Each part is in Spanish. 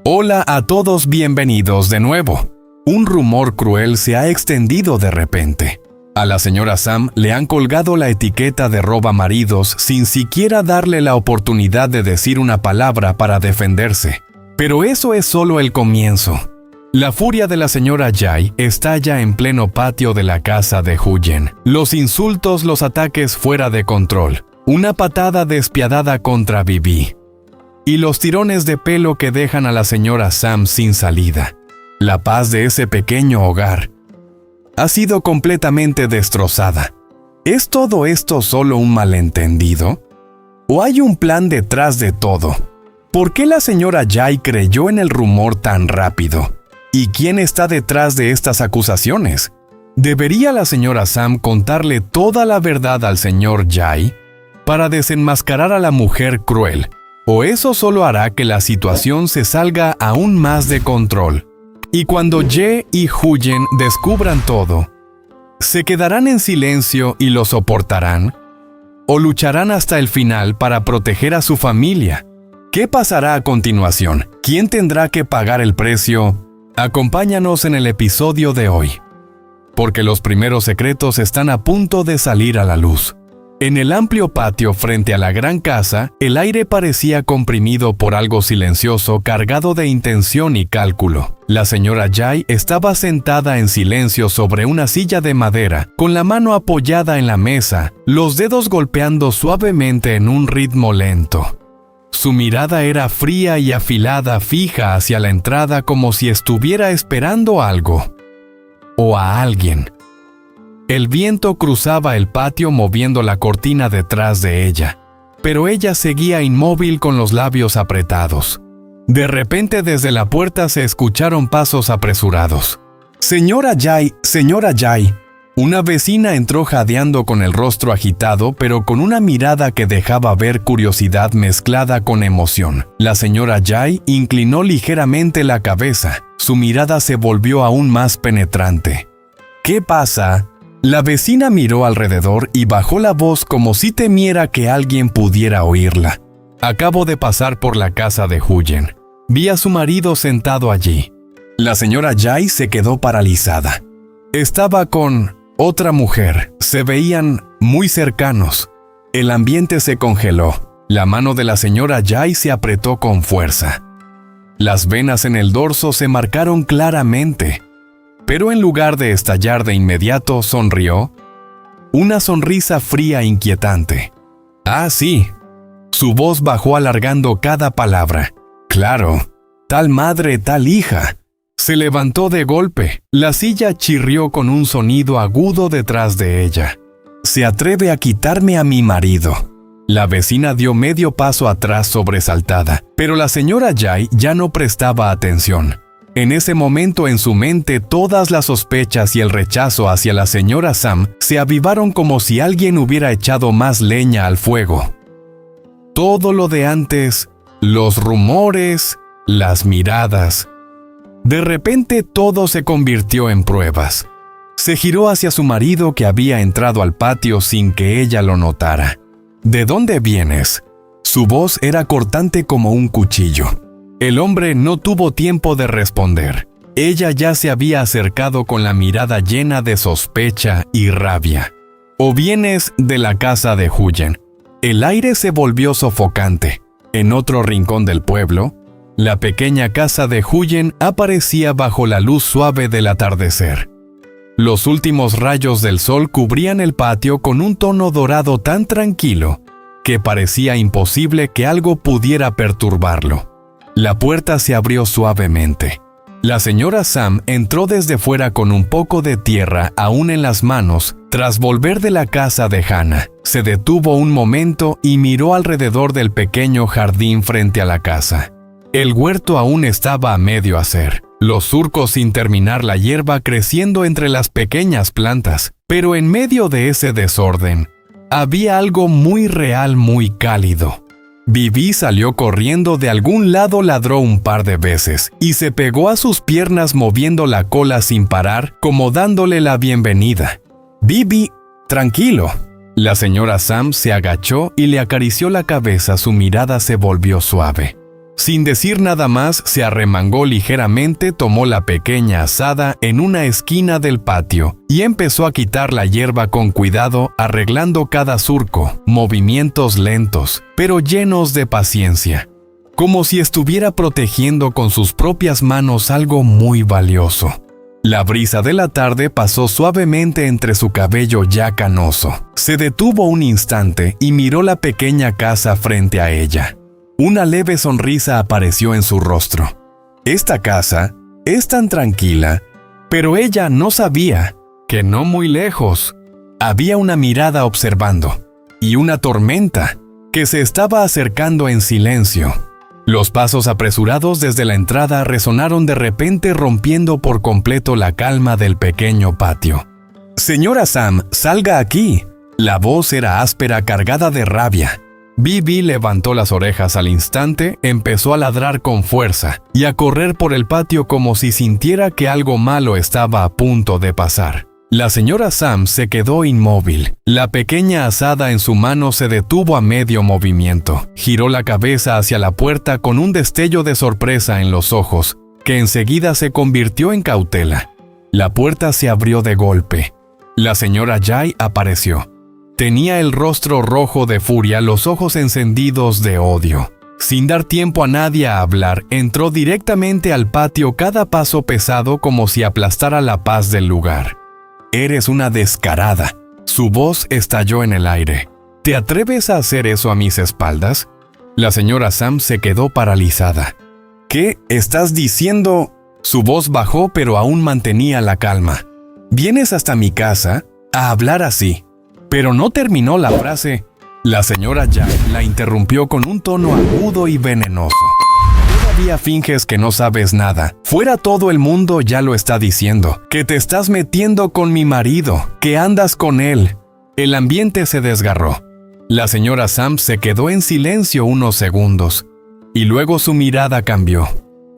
Hola a todos, bienvenidos de nuevo. Un rumor cruel se ha extendido de repente. A la señora Sam le han colgado la etiqueta de robamaridos sin siquiera darle la oportunidad de decir una palabra para defenderse. Pero eso es solo el comienzo. La furia de la señora Jai estalla en pleno patio de la casa de Huyen. Los insultos, los ataques fuera de control. Una patada despiadada contra Bibi. Y los tirones de pelo que dejan a la señora Sam sin salida. La paz de ese pequeño hogar ha sido completamente destrozada. ¿Es todo esto solo un malentendido? ¿O hay un plan detrás de todo? ¿Por qué la señora Jai creyó en el rumor tan rápido? ¿Y quién está detrás de estas acusaciones? ¿Debería la señora Sam contarle toda la verdad al señor Jai para desenmascarar a la mujer cruel? ¿O eso solo hará que la situación se salga aún más de control? Y cuando Ye y Huyen descubran todo, ¿se quedarán en silencio y lo soportarán? ¿O lucharán hasta el final para proteger a su familia? ¿Qué pasará a continuación? ¿Quién tendrá que pagar el precio? Acompáñanos en el episodio de hoy, porque los primeros secretos están a punto de salir a la luz. En el amplio patio frente a la gran casa, el aire parecía comprimido por algo silencioso cargado de intención y cálculo. La señora Jai estaba sentada en silencio sobre una silla de madera, con la mano apoyada en la mesa, los dedos golpeando suavemente en un ritmo lento. Su mirada era fría y afilada, fija hacia la entrada como si estuviera esperando algo o a alguien. El viento cruzaba el patio moviendo la cortina detrás de ella, pero ella seguía inmóvil con los labios apretados. De repente desde la puerta se escucharon pasos apresurados. «Señora Jai, señora Jai». Una vecina entró jadeando con el rostro agitado, pero con una mirada que dejaba ver curiosidad mezclada con emoción. La señora Jai inclinó ligeramente la cabeza. Su mirada se volvió aún más penetrante. «¿Qué pasa?». La vecina miró alrededor y bajó la voz como si temiera que alguien pudiera oírla. «Acabo de pasar por la casa de Huyen. Vi a su marido sentado allí». La señora Jai se quedó paralizada. Estaba con otra mujer. Se veían muy cercanos. El ambiente se congeló. La mano de la señora Jai se apretó con fuerza. Las venas en el dorso se marcaron claramente. Pero en lugar de estallar de inmediato, sonrió. Una sonrisa fría e inquietante. «Ah, sí». Su voz bajó alargando cada palabra. «Claro, tal madre, tal hija». Se levantó de golpe. La silla chirrió con un sonido agudo detrás de ella. «Se atreve a quitarme a mi marido». La vecina dio medio paso atrás sobresaltada, pero la señora Jai ya no prestaba atención. En ese momento en su mente todas las sospechas y el rechazo hacia la señora Sam se avivaron como si alguien hubiera echado más leña al fuego. Todo lo de antes, los rumores, las miradas. De repente todo se convirtió en pruebas. Se giró hacia su marido que había entrado al patio sin que ella lo notara. «¿De dónde vienes?». Su voz era cortante como un cuchillo. El hombre no tuvo tiempo de responder. Ella ya se había acercado con la mirada llena de sospecha y rabia. «¿O vienes de la casa de Huyen?». El aire se volvió sofocante. En otro rincón del pueblo, la pequeña casa de Huyen aparecía bajo la luz suave del atardecer. Los últimos rayos del sol cubrían el patio con un tono dorado tan tranquilo que parecía imposible que algo pudiera perturbarlo. La puerta se abrió suavemente. La señora Sam entró desde fuera con un poco de tierra aún en las manos. Tras volver de la casa de Hannah, se detuvo un momento y miró alrededor del pequeño jardín frente a la casa. El huerto aún estaba a medio hacer, los surcos sin terminar, la hierba creciendo entre las pequeñas plantas. Pero en medio de ese desorden, había algo muy real, muy cálido. Bibi salió corriendo de algún lado, ladró un par de veces y se pegó a sus piernas moviendo la cola sin parar, como dándole la bienvenida. «Bibi, tranquilo». La señora Sam se agachó y le acarició la cabeza, su mirada se volvió suave. Sin decir nada más, se arremangó ligeramente, tomó la pequeña azada en una esquina del patio y empezó a quitar la hierba con cuidado, arreglando cada surco, movimientos lentos, pero llenos de paciencia, como si estuviera protegiendo con sus propias manos algo muy valioso. La brisa de la tarde pasó suavemente entre su cabello ya canoso. Se detuvo un instante y miró la pequeña casa frente a ella. Una leve sonrisa apareció en su rostro. Esta casa es tan tranquila, pero ella no sabía que no muy lejos había una mirada observando y una tormenta que se estaba acercando en silencio. Los pasos apresurados desde la entrada resonaron de repente, rompiendo por completo la calma del pequeño patio. «Señora Sam, salga aquí». La voz era áspera, cargada de rabia. Bibi levantó las orejas al instante, empezó a ladrar con fuerza y a correr por el patio como si sintiera que algo malo estaba a punto de pasar. La señora Sam se quedó inmóvil. La pequeña azada en su mano se detuvo a medio movimiento. Giró la cabeza hacia la puerta con un destello de sorpresa en los ojos, que enseguida se convirtió en cautela. La puerta se abrió de golpe. La señora Jay apareció. Tenía el rostro rojo de furia, los ojos encendidos de odio. Sin dar tiempo a nadie a hablar, entró directamente al patio, cada paso pesado como si aplastara la paz del lugar. «Eres una descarada». Su voz estalló en el aire. «¿Te atreves a hacer eso a mis espaldas?». La señora Sam se quedó paralizada. «¿Qué estás diciendo?». Su voz bajó, pero aún mantenía la calma. «¿Vienes hasta mi casa a hablar así?». Pero no terminó la frase. La señora Jay la interrumpió con un tono agudo y venenoso. «Todavía finges que no sabes nada. Fuera todo el mundo ya lo está diciendo. Que te estás metiendo con mi marido, que andas con él». El ambiente se desgarró. La señora Sam se quedó en silencio unos segundos, y luego su mirada cambió.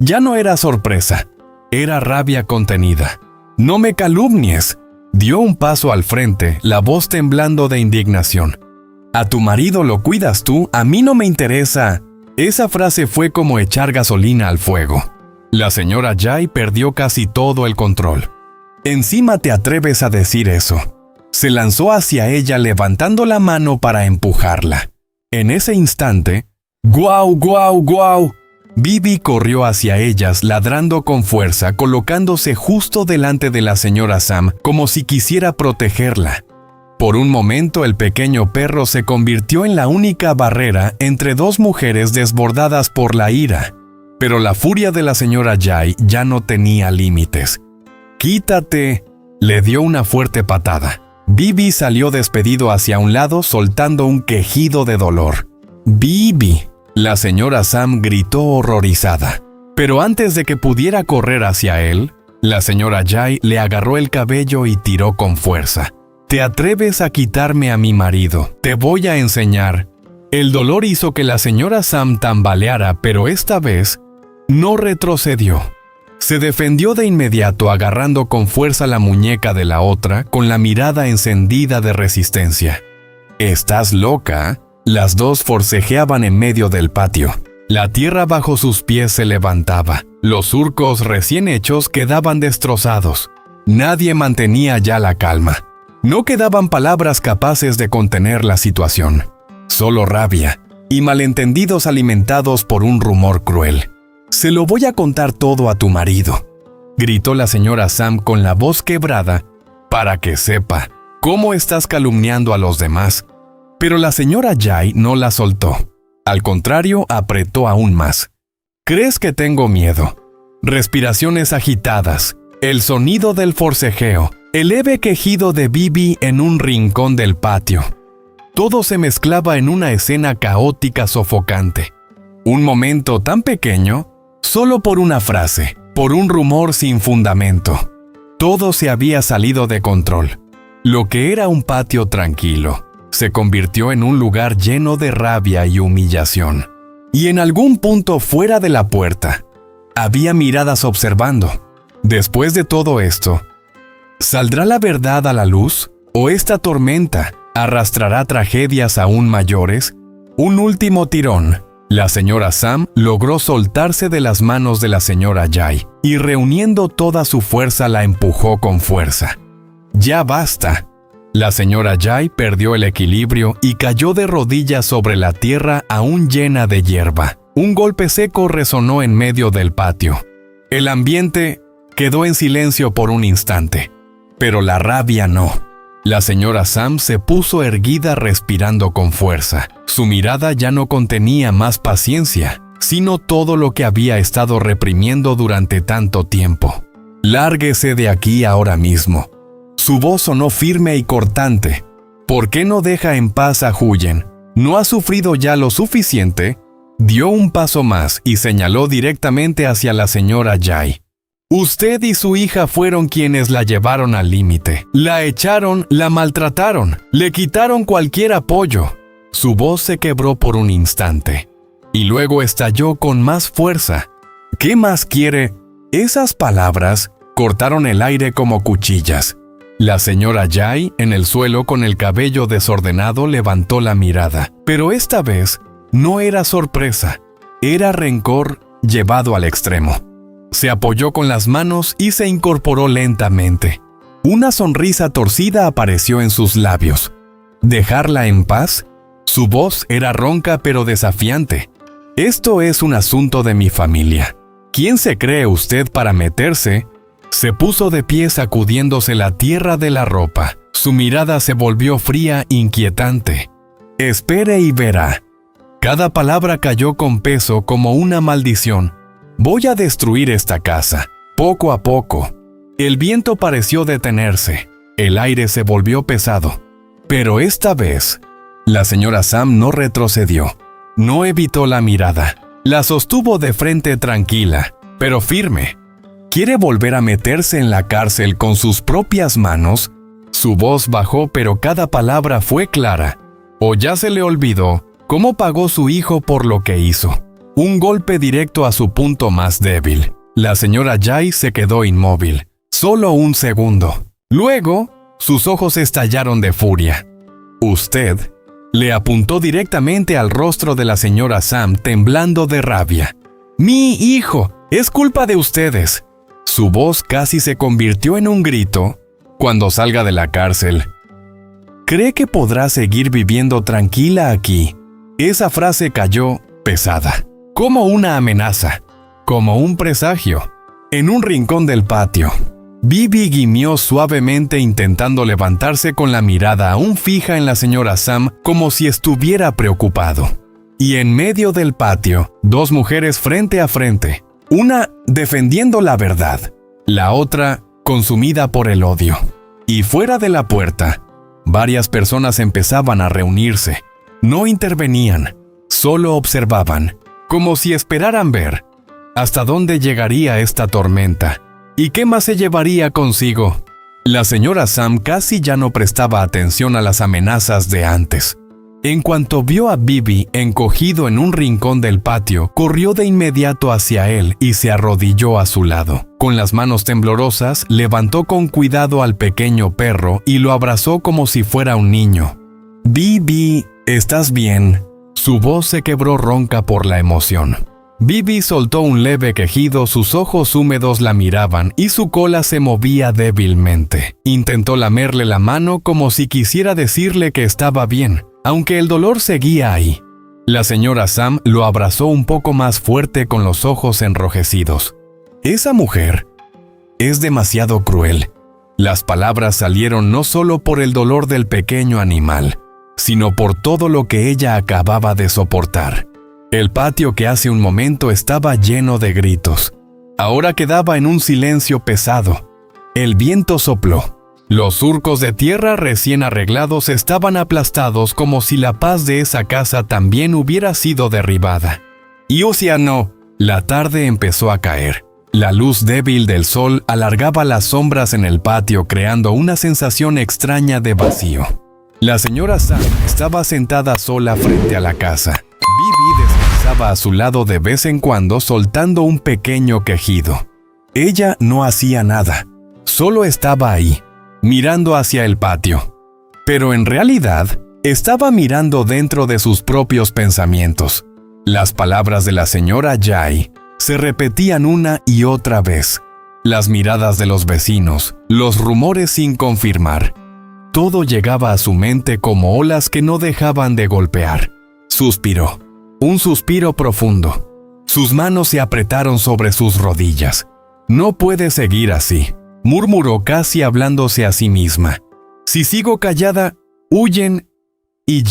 Ya no era sorpresa, era rabia contenida. «No me calumnies». Dio un paso al frente, la voz temblando de indignación. «A tu marido lo cuidas tú, a mí no me interesa». Esa frase fue como echar gasolina al fuego. La señora Jay perdió casi todo el control. «Encima te atreves a decir eso». Se lanzó hacia ella levantando la mano para empujarla. En ese instante, ¡guau, guau, guau! Bibi corrió hacia ellas ladrando con fuerza, colocándose justo delante de la señora Sam como si quisiera protegerla. Por un momento el pequeño perro se convirtió en la única barrera entre dos mujeres desbordadas por la ira. Pero la furia de la señora Jay ya no tenía límites. «¡Quítate!», le dio una fuerte patada. Bibi salió despedido hacia un lado, soltando un quejido de dolor. «¡Bibi!», la señora Sam gritó horrorizada. Pero antes de que pudiera correr hacia él, la señora Jay le agarró el cabello y tiró con fuerza. «¿Te atreves a quitarme a mi marido? Te voy a enseñar». El dolor hizo que la señora Sam tambaleara, pero esta vez no retrocedió. Se defendió de inmediato, agarrando con fuerza la muñeca de la otra, con la mirada encendida de resistencia. «¿Estás loca?». Las dos forcejeaban en medio del patio. La tierra bajo sus pies se levantaba. Los surcos recién hechos quedaban destrozados. Nadie mantenía ya la calma. No quedaban palabras capaces de contener la situación. Solo rabia y malentendidos alimentados por un rumor cruel. «Se lo voy a contar todo a tu marido», gritó la señora Sam con la voz quebrada, «para que sepa cómo estás calumniando a los demás». Pero la señora Jay no la soltó. Al contrario, apretó aún más. «¿Crees que tengo miedo?». Respiraciones agitadas, el sonido del forcejeo, el leve quejido de Bibi en un rincón del patio. Todo se mezclaba en una escena caótica sofocante. Un momento tan pequeño, solo por una frase, por un rumor sin fundamento. Todo se había salido de control. Lo que era un patio tranquilo se convirtió en un lugar lleno de rabia y humillación. Y en algún punto fuera de la puerta, había miradas observando. Después de todo esto, ¿saldrá la verdad a la luz? ¿O esta tormenta arrastrará tragedias aún mayores? Un último tirón, La señora Sam logró soltarse de las manos de la señora Jay y reuniendo toda su fuerza la empujó con fuerza. ¡Ya basta! La señora Jay perdió el equilibrio y cayó de rodillas sobre la tierra aún llena de hierba. Un golpe seco resonó en medio del patio. El ambiente quedó en silencio por un instante, pero la rabia no. La señora Sam se puso erguida respirando con fuerza. Su mirada ya no contenía más paciencia, sino todo lo que había estado reprimiendo durante tanto tiempo. «Lárguese de aquí ahora mismo». Su voz sonó firme y cortante. ¿Por qué no deja en paz a Huyen? ¿No ha sufrido ya lo suficiente? Dio un paso más y señaló directamente hacia la señora Jay. Usted y su hija fueron quienes la llevaron al límite. La echaron, la maltrataron, le quitaron cualquier apoyo. Su voz se quebró por un instante y luego estalló con más fuerza. ¿Qué más quiere? Esas palabras cortaron el aire como cuchillas. La señora Jay, en el suelo con el cabello desordenado, levantó la mirada. Pero esta vez no era sorpresa, era rencor llevado al extremo. Se apoyó con las manos y se incorporó lentamente. Una sonrisa torcida apareció en sus labios. ¿Dejarla en paz? Su voz era ronca pero desafiante. Esto es un asunto de mi familia. ¿Quién se cree usted para meterse? Se puso de pie sacudiéndose la tierra de la ropa. Su mirada se volvió fría, inquietante. Espere y verá. Cada palabra cayó con peso como una maldición. Voy a destruir esta casa, poco a poco. El viento pareció detenerse. El aire se volvió pesado. Pero esta vez, la señora Sam no retrocedió. No evitó la mirada. La sostuvo de frente tranquila, pero firme. ¿Quiere volver a meterse en la cárcel con sus propias manos? Su voz bajó, pero cada palabra fue clara. ¿O ya se le olvidó cómo pagó su hijo por lo que hizo? Un golpe directo a su punto más débil. La señora Jay se quedó inmóvil. Solo un segundo. Luego, sus ojos estallaron de furia. Usted le apuntó directamente al rostro de la señora Sam, temblando de rabia. ¡Mi hijo! ¡Es culpa de ustedes! Su voz casi se convirtió en un grito. Cuando salga de la cárcel, ¿cree que podrá seguir viviendo tranquila aquí? Esa frase cayó pesada, como una amenaza, como un presagio. En un rincón del patio, Bibi gimió suavemente intentando levantarse con la mirada aún fija en la señora Sam como si estuviera preocupado. Y en medio del patio, dos mujeres frente a frente. Una defendiendo la verdad, la otra consumida por el odio. Y fuera de la puerta, varias personas empezaban a reunirse. No intervenían, solo observaban, como si esperaran ver hasta dónde llegaría esta tormenta y qué más se llevaría consigo. La señora Sam casi ya no prestaba atención a las amenazas de antes. En cuanto vio a Bibi encogido en un rincón del patio, corrió de inmediato hacia él y se arrodilló a su lado. Con las manos temblorosas, levantó con cuidado al pequeño perro y lo abrazó como si fuera un niño. «Bibi, ¿estás bien?» Su voz se quebró ronca por la emoción. Bibi soltó un leve quejido, sus ojos húmedos la miraban y su cola se movía débilmente. Intentó lamerle la mano como si quisiera decirle que estaba bien, aunque el dolor seguía ahí. La señora Sam lo abrazó un poco más fuerte con los ojos enrojecidos. «Esa mujer es demasiado cruel». Las palabras salieron no solo por el dolor del pequeño animal, sino por todo lo que ella acababa de soportar. El patio que hace un momento estaba lleno de gritos. Ahora quedaba en un silencio pesado. El viento sopló. Los surcos de tierra recién arreglados estaban aplastados como si la paz de esa casa también hubiera sido derribada. Y no. La tarde empezó a caer. La luz débil del sol alargaba las sombras en el patio, creando una sensación extraña de vacío. La señora Sam estaba sentada sola frente a la casa. Bibi descansaba a su lado de vez en cuando, soltando un pequeño quejido. Ella no hacía nada, solo estaba ahí, mirando hacia el patio. Pero en realidad, estaba mirando dentro de sus propios pensamientos. Las palabras de la señora Yai se repetían una y otra vez. Las miradas de los vecinos, los rumores sin confirmar. Todo llegaba a su mente como olas que no dejaban de golpear. Suspiró. Un suspiro profundo. Sus manos se apretaron sobre sus rodillas. No puede seguir así, murmuró casi hablándose a sí misma. Si sigo callada, huyen y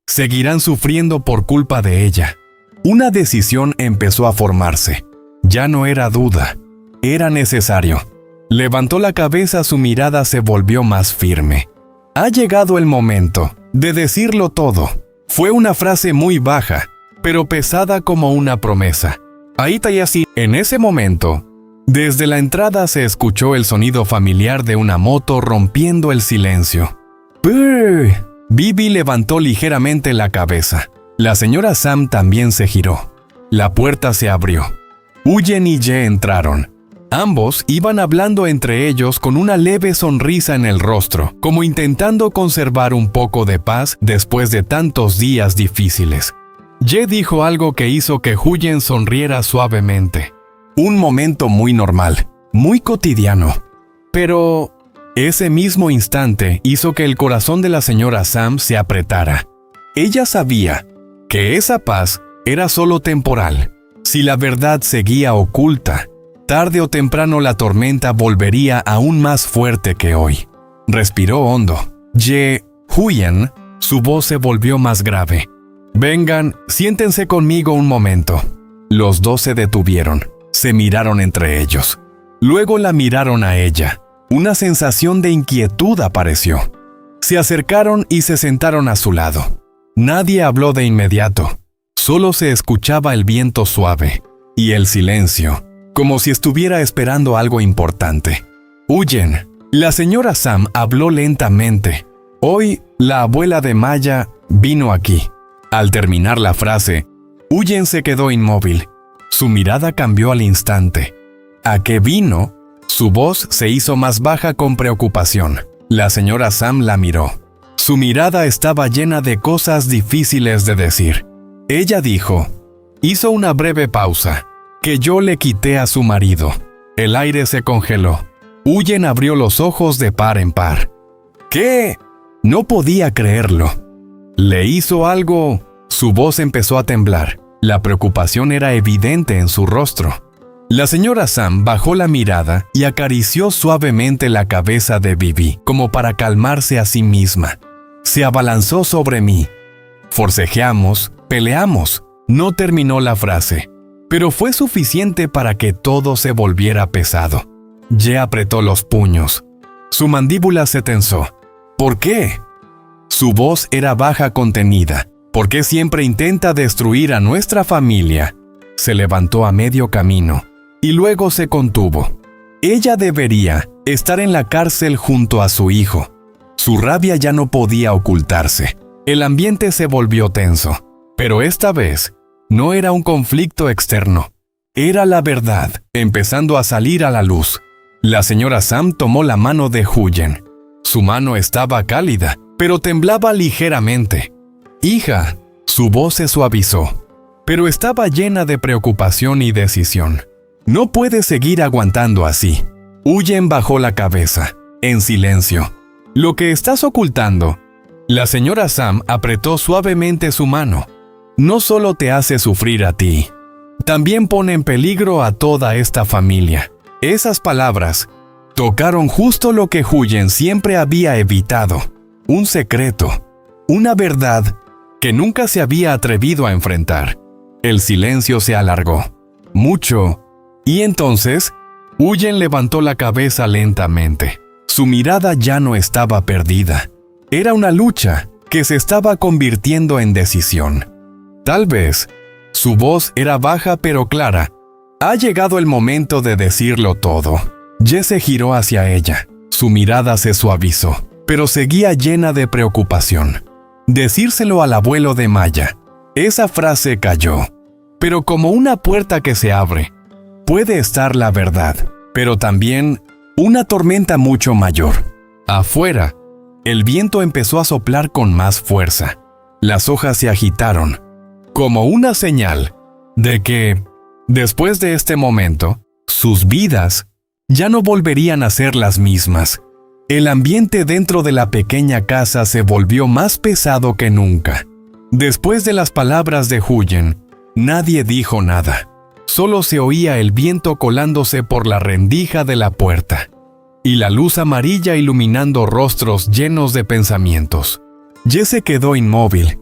seguirán sufriendo por culpa de ella. Una decisión empezó a formarse. Ya no era duda, era necesario. Levantó la cabeza, su mirada se volvió más firme. Ha llegado el momento de decirlo todo. Fue una frase muy baja, pero pesada como una promesa. Ahí está y así. En ese momento, desde la entrada se escuchó el sonido familiar de una moto rompiendo el silencio. ¡Purr! Bibi levantó ligeramente la cabeza. La señora Sam también se giró. La puerta se abrió. Huyen y Ye entraron. Ambos iban hablando entre ellos con una leve sonrisa en el rostro, como intentando conservar un poco de paz después de tantos días difíciles. Ye dijo algo que hizo que Huyen sonriera suavemente. Un momento muy normal, muy cotidiano. Pero ese mismo instante hizo que el corazón de la señora Sam se apretara. Ella sabía que esa paz era solo temporal. Si la verdad seguía oculta, tarde o temprano la tormenta volvería aún más fuerte que hoy. Respiró hondo. Huyen, su voz se volvió más grave. Vengan, siéntense conmigo un momento. Los dos se detuvieron. Se miraron entre ellos. Luego la miraron a ella. Una sensación de inquietud apareció. Se acercaron y se sentaron a su lado. Nadie habló de inmediato. Solo se escuchaba el viento suave y el silencio, como si estuviera esperando algo importante. Huyen. La señora Sam habló lentamente. Hoy, la abuela de Maya vino aquí. Al terminar la frase, Huyen se quedó inmóvil. Su mirada cambió al instante. ¿A qué vino? Su voz se hizo más baja con preocupación. La señora Sam la miró. Su mirada estaba llena de cosas difíciles de decir. Ella dijo, hizo una breve pausa, que yo le quité a su marido. El aire se congeló. Huyen abrió los ojos de par en par. ¿Qué? No podía creerlo. ¿Le hizo algo? Su voz empezó a temblar. La preocupación era evidente en su rostro. La señora Sam bajó la mirada y acarició suavemente la cabeza de Bibi, como para calmarse a sí misma. Se abalanzó sobre mí. Forcejeamos, peleamos. No terminó la frase, pero fue suficiente para que todo se volviera pesado. Ye apretó los puños. Su mandíbula se tensó. ¿Por qué? Su voz era baja, contenida. ¿Por qué siempre intenta destruir a nuestra familia? Se levantó a medio camino y luego se contuvo. Ella debería estar en la cárcel junto a su hijo. Su rabia ya no podía ocultarse. El ambiente se volvió tenso, pero esta vez no era un conflicto externo. Era la verdad, empezando a salir a la luz. La señora Sam tomó la mano de Huyen. Su mano estaba cálida, pero temblaba ligeramente. Hija, su voz se suavizó, pero estaba llena de preocupación y decisión. No puede seguir aguantando así. Huyen bajó la cabeza, en silencio. Lo que estás ocultando. La señora Sam apretó suavemente su mano. No solo te hace sufrir a ti, también pone en peligro a toda esta familia. Esas palabras tocaron justo lo que Huyen siempre había evitado. Un secreto, una verdad que nunca se había atrevido a enfrentar. El silencio se alargó. Mucho. Y entonces, Huyen levantó la cabeza lentamente. Su mirada ya no estaba perdida. Era una lucha que se estaba convirtiendo en decisión. Tal vez, su voz era baja pero clara. Ha llegado el momento de decirlo todo. Ye se giró hacia ella. Su mirada se suavizó, pero seguía llena de preocupación. Decírselo al abuelo de Maya. Esa frase cayó. Pero como una puerta que se abre, puede estar la verdad, pero también una tormenta mucho mayor. Afuera, el viento empezó a soplar con más fuerza. Las hojas se agitaron. como una señal de que, después de este momento, sus vidas ya no volverían a ser las mismas. El ambiente dentro de la pequeña casa se volvió más pesado que nunca. Después de las palabras de Huyen, nadie dijo nada. Solo se oía el viento colándose por la rendija de la puerta, y la luz amarilla iluminando rostros llenos de pensamientos. Jesse quedó inmóvil,